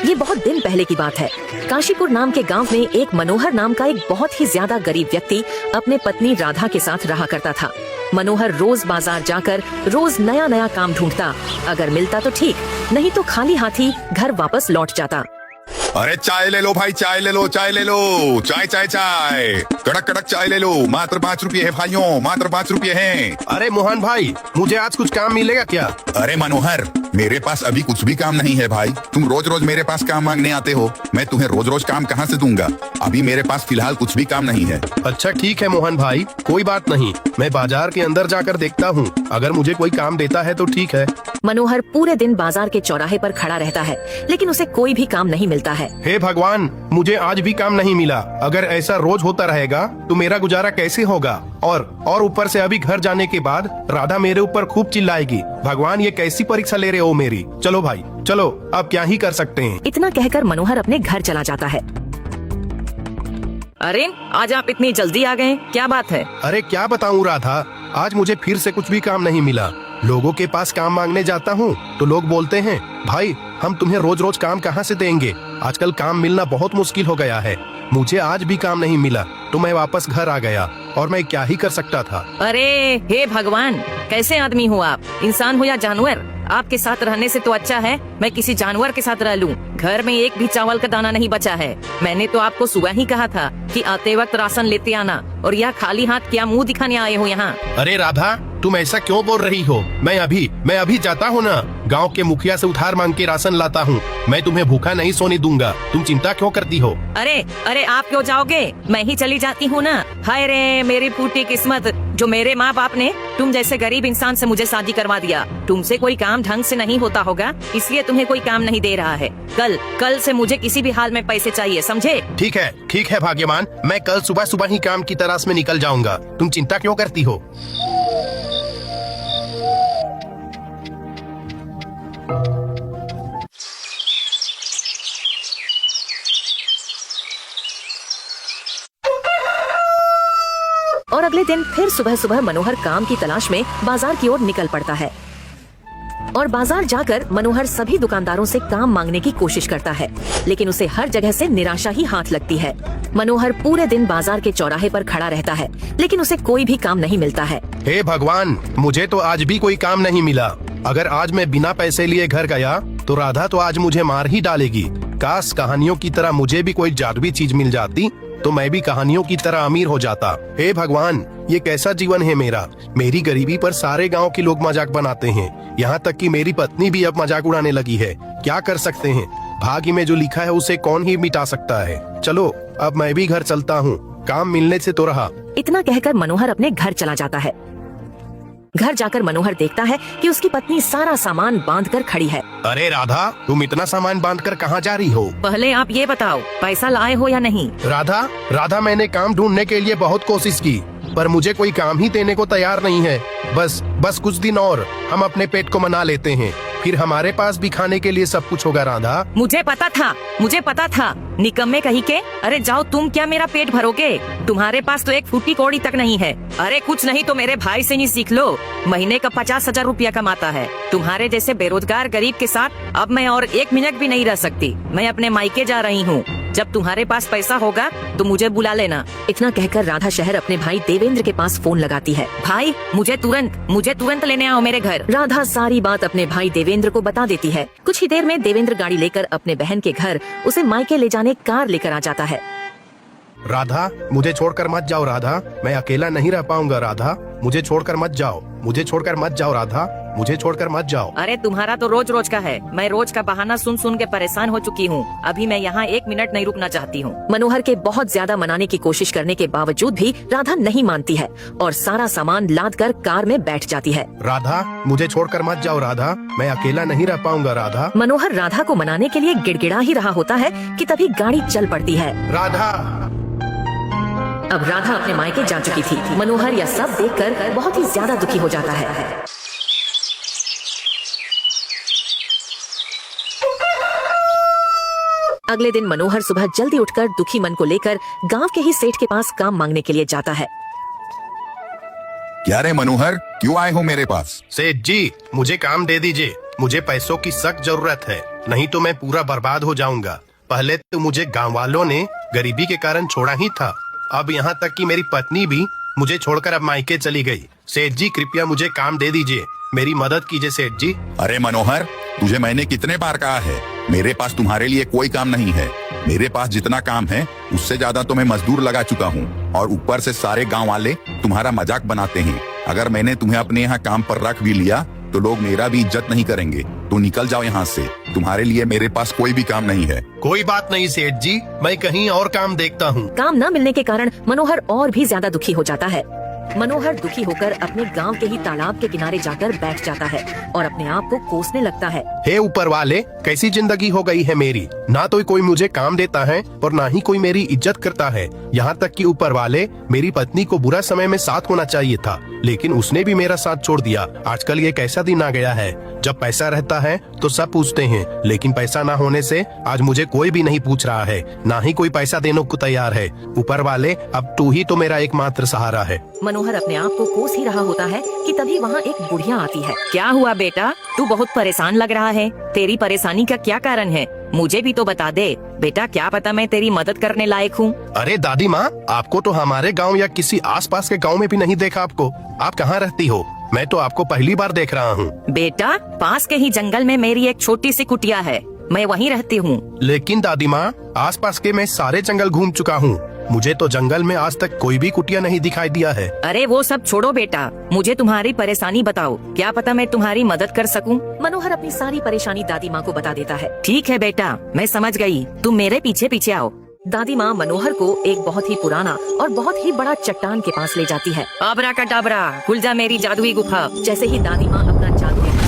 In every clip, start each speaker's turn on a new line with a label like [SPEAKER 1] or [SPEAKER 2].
[SPEAKER 1] ये बहुत दिन पहले की बात है। काशीपुर नाम के गांव में एक मनोहर नाम का एक बहुत ही ज्यादा गरीब व्यक्ति अपने पत्नी राधा के साथ रहा करता था। मनोहर रोज बाजार जाकर रोज नया नया काम ढूंढता। अगर मिलता तो ठीक, नहीं तो खाली हाथी घर वापस लौट जाता।
[SPEAKER 2] अरे चाय ले लो भाई, चाय ले लो, चाय ले लो, चाय चाय चाय, कड़क कड़क चाय ले लो। मात्र 5 रुपये है भाइयों, मात्र 5 रुपये हैं।
[SPEAKER 3] अरे मोहन भाई, मुझे आज कुछ काम मिलेगा क्या?
[SPEAKER 2] अरे मनोहर, मेरे पास अभी कुछ भी काम नहीं है भाई। तुम रोज रोज मेरे पास काम मांगने आते हो, मैं तुम्हें रोज रोज काम कहाँ से दूंगा? अभी मेरे पास फिलहाल कुछ भी काम नहीं है।
[SPEAKER 3] अच्छा ठीक है मोहन भाई, कोई बात नहीं, मैं बाजार के अंदर जाकर देखता हूँ, अगर मुझे कोई काम देता है तो ठीक है।
[SPEAKER 1] मनोहर पूरे दिन बाजार के चौराहे पर खड़ा रहता है, लेकिन उसे कोई भी काम नहीं मिलता है।
[SPEAKER 3] हे भगवान, मुझे आज भी काम नहीं मिला। अगर ऐसा रोज होता रहेगा तो मेरा गुजारा कैसे होगा? और ऊपर से अभी घर जाने के बाद राधा मेरे ऊपर खूब चिल्लाएगी। भगवान, ये कैसी परीक्षा ले रहे हो मेरी? चलो भाई चलो, अब क्या ही कर सकते हैं।
[SPEAKER 1] इतना कहकर मनोहर अपने घर चला जाता है। अरे आज आप इतनी जल्दी आ गए, क्या बात है?
[SPEAKER 3] अरे क्या बताऊँ राधा, आज मुझे फिर से कुछ भी काम नहीं मिला। लोगों के पास काम मांगने जाता हूँ तो लोग बोलते हैं, भाई हम तुम्हें रोज रोज काम कहाँ से देंगे? आजकल काम मिलना बहुत मुश्किल हो गया है। मुझे आज भी काम नहीं मिला तो मैं वापस घर आ गया, और मैं क्या ही कर सकता था।
[SPEAKER 1] अरे हे भगवान, कैसे आदमी हो आप? इंसान हो या जानवर? आपके साथ रहने से तो अच्छा है मैं किसी जानवर के साथ रह लूं। घर में एक भी चावल का दाना नहीं बचा है। मैंने तो आपको सुबह ही कहा था कि आते वक्त राशन लेते आना, और यह खाली हाथ क्या मुंह दिखाने आए हो यहाँ?
[SPEAKER 3] अरे राधा, तुम ऐसा क्यों बोल रही हो? मैं अभी जाता हूँ ना, गांव के मुखिया से उधार मांग के राशन लाता हूँ। मैं तुम्हें भूखा नहीं सोने दूंगा, तुम चिंता क्यों करती हो?
[SPEAKER 1] अरे आप क्यों जाओगे? मैं ही चली जाती हूँ ना। हाय रे मेरी फूटी किस्मत, जो मेरे माँ बाप ने तुम जैसे गरीब इंसान से मुझे शादी करवा दिया। तुमसे कोई काम ढंग से नहीं होता होगा, इसलिए तुम्हें कोई काम नहीं दे रहा है। कल से मुझे किसी भी हाल में पैसे चाहिए, समझे?
[SPEAKER 3] ठीक है भाग्यवान, मैं कल सुबह सुबह ही काम की तलाश में निकल जाऊंगा। तुम चिंता क्यों करती हो?
[SPEAKER 1] और अगले दिन फिर सुबह सुबह मनोहर काम की तलाश में बाजार की ओर निकल पड़ता है। और बाजार जाकर मनोहर सभी दुकानदारों से काम मांगने की कोशिश करता है, लेकिन उसे हर जगह से निराशा ही हाथ लगती है। मनोहर पूरे दिन बाजार के चौराहे पर खड़ा रहता है, लेकिन उसे कोई भी काम नहीं मिलता है।
[SPEAKER 3] हे भगवान, मुझे तो आज भी कोई काम नहीं मिला। अगर आज मैं बिना पैसे लिए घर गया तो राधा तो आज मुझे मार ही डालेगी। काश कहानियों की तरह मुझे भी कोई जादुई चीज मिल जाती तो मैं भी कहानियों की तरह अमीर हो जाता। हे भगवान, ये कैसा जीवन है मेरा? मेरी गरीबी पर सारे गांव के लोग मजाक बनाते हैं, यहाँ तक कि मेरी पत्नी भी अब मजाक उड़ाने लगी है। क्या कर सकते हैं, भाग्य में जो लिखा है उसे कौन ही मिटा सकता है। चलो अब मैं भी घर चलता हूँ, काम मिलने से तो रहा।
[SPEAKER 1] इतना कहकर मनोहर अपने घर चला जाता है। घर जाकर मनोहर देखता है कि उसकी पत्नी सारा सामान बांधकर खड़ी है।
[SPEAKER 3] अरे राधा, तुम इतना सामान बांधकर कहाँ जा रही हो?
[SPEAKER 1] पहले आप ये बताओ, पैसा लाए हो या नहीं?
[SPEAKER 3] राधा, मैंने काम ढूंढने के लिए बहुत कोशिश की, पर मुझे कोई काम ही देने को तैयार नहीं है। बस कुछ दिन और हम अपने पेट को मना लेते हैं, फिर हमारे पास भी खाने के लिए सब कुछ होगा। राधा,
[SPEAKER 1] मुझे पता था, निकम्मे कहीं के। अरे जाओ, तुम क्या मेरा पेट भरोगे? तुम्हारे पास तो एक फूटी कौड़ी तक नहीं है। अरे कुछ नहीं तो मेरे भाई से ही सीख लो, महीने का 50,000 रुपया कमाता है। तुम्हारे जैसे बेरोजगार गरीब के साथ अब मैं और 1 मिनट भी नहीं रह सकती। मैं अपने मायके जा रही हूँ, जब तुम्हारे पास पैसा होगा तो मुझे बुला लेना। इतना कहकर राधा शहर अपने भाई देवेंद्र के पास फोन लगाती है। भाई मुझे तुरंत लेने आओ मेरे घर। राधा सारी बात अपने भाई देवेंद्र को बता देती है। कुछ ही देर में देवेंद्र गाड़ी लेकर अपने बहन के घर उसे मायके ले जाने कार लेकर आ जाता है।
[SPEAKER 3] राधा, मुझे छोड़कर मत जाओ राधा, मैं अकेला नहीं रह पाऊंगा। राधा, मुझे छोड़कर मत जाओ राधा, मुझे छोड़कर मत जाओ।
[SPEAKER 1] अरे तुम्हारा तो रोज रोज का है, मैं रोज का बहाना सुन सुन के परेशान हो चुकी हूँ। अभी मैं यहाँ 1 मिनट नहीं रुकना चाहती हूँ। मनोहर के बहुत ज्यादा मनाने की कोशिश करने के बावजूद भी राधा नहीं मानती है और सारा सामान लाद कर कार में बैठ जाती है।
[SPEAKER 3] राधा, मुझे छोड़कर मत जाओ राधा, मैं अकेला नहीं रह पाऊंगा। राधा।
[SPEAKER 1] मनोहर राधा को मनाने के लिए गिड़गिड़ा ही रहा होता है कि तभी गाड़ी चल पड़ती है।
[SPEAKER 3] राधा।
[SPEAKER 1] अब राधा अपने मायके जा चुकी थी। मनोहर यह सब देखकर बहुत ही ज्यादा दुखी हो जाता है। अगले दिन मनोहर सुबह जल्दी उठकर दुखी मन को लेकर गांव के ही सेठ के पास काम मांगने के लिए जाता है।
[SPEAKER 2] क्या रे मनोहर, क्यों आए हो मेरे पास?
[SPEAKER 3] सेठ जी, मुझे काम दे दीजिए, मुझे पैसों की सख्त जरूरत है, नहीं तो मैं पूरा बर्बाद हो जाऊंगा। पहले तो मुझे गांव वालों ने गरीबी के कारण छोड़ा ही था, अब यहाँ तक कि मेरी पत्नी भी मुझे छोड़कर अब मायके चली गई। सेठ जी कृपया मुझे काम दे दीजिए, मेरी मदद कीजिए सेठ जी।
[SPEAKER 2] अरे मनोहर, तुझे मैंने कितने बार कहा है, मेरे पास तुम्हारे लिए कोई काम नहीं है। मेरे पास जितना काम है उससे ज्यादा तो मैं मजदूर लगा चुका हूँ, और ऊपर से सारे गांव वाले तुम्हारा मजाक बनाते हैं। अगर मैंने तुम्हें अपने यहाँ काम पर रख भी लिया तो लोग मेरा भी इज्जत नहीं करेंगे। तो निकल जाओ यहाँ से, तुम्हारे लिए मेरे पास कोई भी काम नहीं है।
[SPEAKER 3] कोई बात नहीं सेठ जी, मैं कहीं और काम देखता हूँ।
[SPEAKER 1] काम न मिलने के कारण मनोहर और भी ज्यादा दुखी हो जाता है। मनोहर दुखी होकर अपने गांव के ही तालाब के किनारे जाकर बैठ जाता है और अपने आप को कोसने लगता है।
[SPEAKER 3] हे ऊपर वाले, कैसी जिंदगी हो गई है मेरी, ना तो कोई मुझे काम देता है और ना ही कोई मेरी इज्जत करता है। यहाँ तक कि ऊपर वाले मेरी पत्नी को बुरा समय में साथ होना चाहिए था, लेकिन उसने भी मेरा साथ छोड़ दिया। आजकल ये कैसा दिन आ गया है, जब पैसा रहता है तो सब पूछते हैं, लेकिन पैसा ना होने से आज मुझे कोई भी नहीं पूछ रहा है, ना ही कोई पैसा देने को तैयार है। ऊपर वाले, अब तू ही तो मेरा एकमात्र सहारा है।
[SPEAKER 1] मनोहर अपने आप को कोस ही रहा होता है कि तभी वहाँ एक बुढ़िया आती है। क्या हुआ बेटा, तू बहुत परेशान लग रहा है, तेरी परेशानी का क्या कारण है? मुझे भी तो बता दे बेटा, क्या पता मैं तेरी मदद करने लायक हूँ।
[SPEAKER 3] अरे दादी माँ, आपको तो हमारे गांव या किसी आसपास के गांव में भी नहीं देखा आपको। आप कहाँ रहती हो? मैं तो आपको पहली बार देख रहा हूँ।
[SPEAKER 1] बेटा, पास के ही जंगल में मेरी एक छोटी सी कुटिया है, मैं वहीं रहती हूँ।
[SPEAKER 3] लेकिन दादी माँ, आसपास के मैं सारे जंगल घूम चुका हूँ, मुझे तो जंगल में आज तक कोई भी कुटिया नहीं दिखाई दिया है।
[SPEAKER 1] अरे वो सब छोड़ो बेटा, मुझे तुम्हारी परेशानी बताओ, क्या पता मैं तुम्हारी मदद कर सकूं। मनोहर अपनी सारी परेशानी दादी माँ को बता देता है। ठीक है बेटा, मैं समझ गई, तुम मेरे पीछे पीछे आओ। दादी माँ मनोहर को एक बहुत ही पुराना और बहुत ही बड़ा चट्टान के पास ले जाती है। आबरा कटाबरा, खुल जा मेरी जादुई गुफा। जैसे ही दादी माँ अपना जादू है,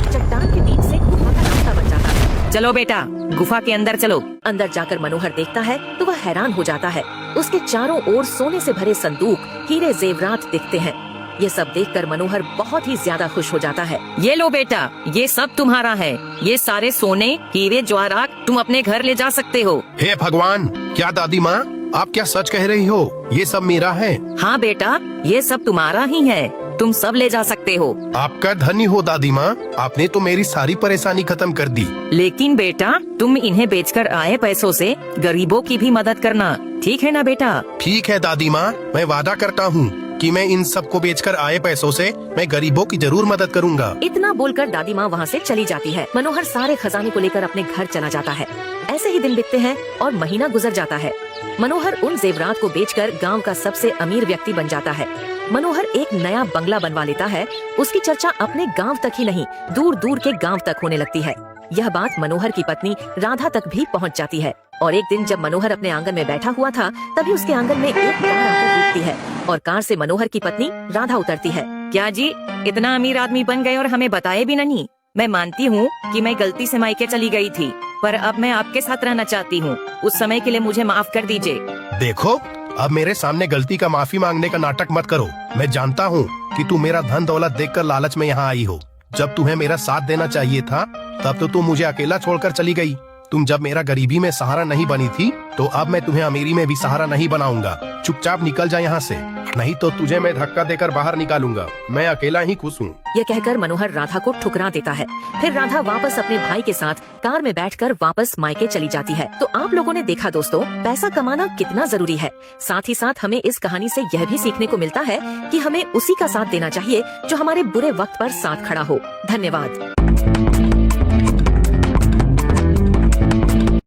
[SPEAKER 1] चट्टान के बीच से गुफा का रास्ता बन जाता है। चलो बेटा, गुफा के अंदर चलो। अंदर जाकर मनोहर देखता है तो वह हैरान हो जाता है। उसके चारों ओर सोने से भरे संदूक, हीरे जेवरात दिखते हैं। ये सब देखकर मनोहर बहुत ही ज्यादा खुश हो जाता है। ये लो बेटा, ये सब तुम्हारा है, ये सारे सोने, हीरे, जवाहरात तुम अपने घर ले जा सकते हो।
[SPEAKER 3] हे भगवान, क्या दादी माँ आप क्या सच कह रही हो? ये सब मेरा है?
[SPEAKER 1] हाँ बेटा, ये सब तुम्हारा ही है, तुम सब ले जा सकते हो।
[SPEAKER 3] आपका धन्य हो दादी माँ, आपने तो मेरी सारी परेशानी खत्म कर दी।
[SPEAKER 1] लेकिन बेटा, तुम इन्हें बेचकर आए पैसों से गरीबों की भी मदद करना, ठीक है ना बेटा?
[SPEAKER 3] ठीक है दादी माँ, मैं वादा करता हूँ कि मैं इन सब को बेचकर आए पैसों से मैं गरीबों की जरूर मदद करूँगा।
[SPEAKER 1] इतना बोलकर दादी माँ वहाँ से चली जाती है। मनोहर सारे खजाने को लेकर अपने घर चला जाता है। ऐसे ही दिन बीतते हैं और महीना गुजर जाता है। मनोहर उन जेवरात को बेचकर गांव का सबसे अमीर व्यक्ति बन जाता है। मनोहर एक नया बंगला बनवा लेता है। उसकी चर्चा अपने गांव तक ही नहीं, दूर दूर के गांव तक होने लगती है। यह बात मनोहर की पत्नी राधा तक भी पहुंच जाती है। और एक दिन जब मनोहर अपने आंगन में बैठा हुआ था, तभी उसके आंगन में एक कार आकर रुकती है और कार से मनोहर की पत्नी राधा उतरती है। क्या जी, इतना अमीर आदमी बन गए और हमें बताए भी नहीं? मैं मानती हूँ कि मैं गलती से मायके चली गई थी, पर अब मैं आपके साथ रहना चाहती हूँ। उस समय के लिए मुझे माफ कर दीजिए।
[SPEAKER 3] देखो, अब मेरे सामने गलती का माफी मांगने का नाटक मत करो। मैं जानता हूँ कि तू मेरा धन दौलत देखकर लालच में यहाँ आई हो। जब तुम्हें मेरा साथ देना चाहिए था, तब तो तुम मुझे अकेला छोड़कर चली गई। तुम जब मेरा गरीबी में सहारा नहीं बनी थी, तो अब मैं तुम्हें अमीरी में भी सहारा नहीं बनाऊंगा। चुपचाप निकल जा यहाँ से, नहीं तो तुझे मैं धक्का देकर बाहर निकालूंगा। मैं अकेला ही खुश हूँ।
[SPEAKER 1] यह कहकर मनोहर राधा को ठुकरा देता है। फिर राधा वापस अपने भाई के साथ कार में बैठकर वापस मायके चली जाती है। तो आप लोगों ने देखा दोस्तों, पैसा कमाना कितना जरूरी है। साथ ही साथ हमें इस कहानी से यह भी सीखने को मिलता है कि हमें उसी का साथ देना चाहिए जो हमारे बुरे वक्त पर साथ खड़ा हो। धन्यवाद।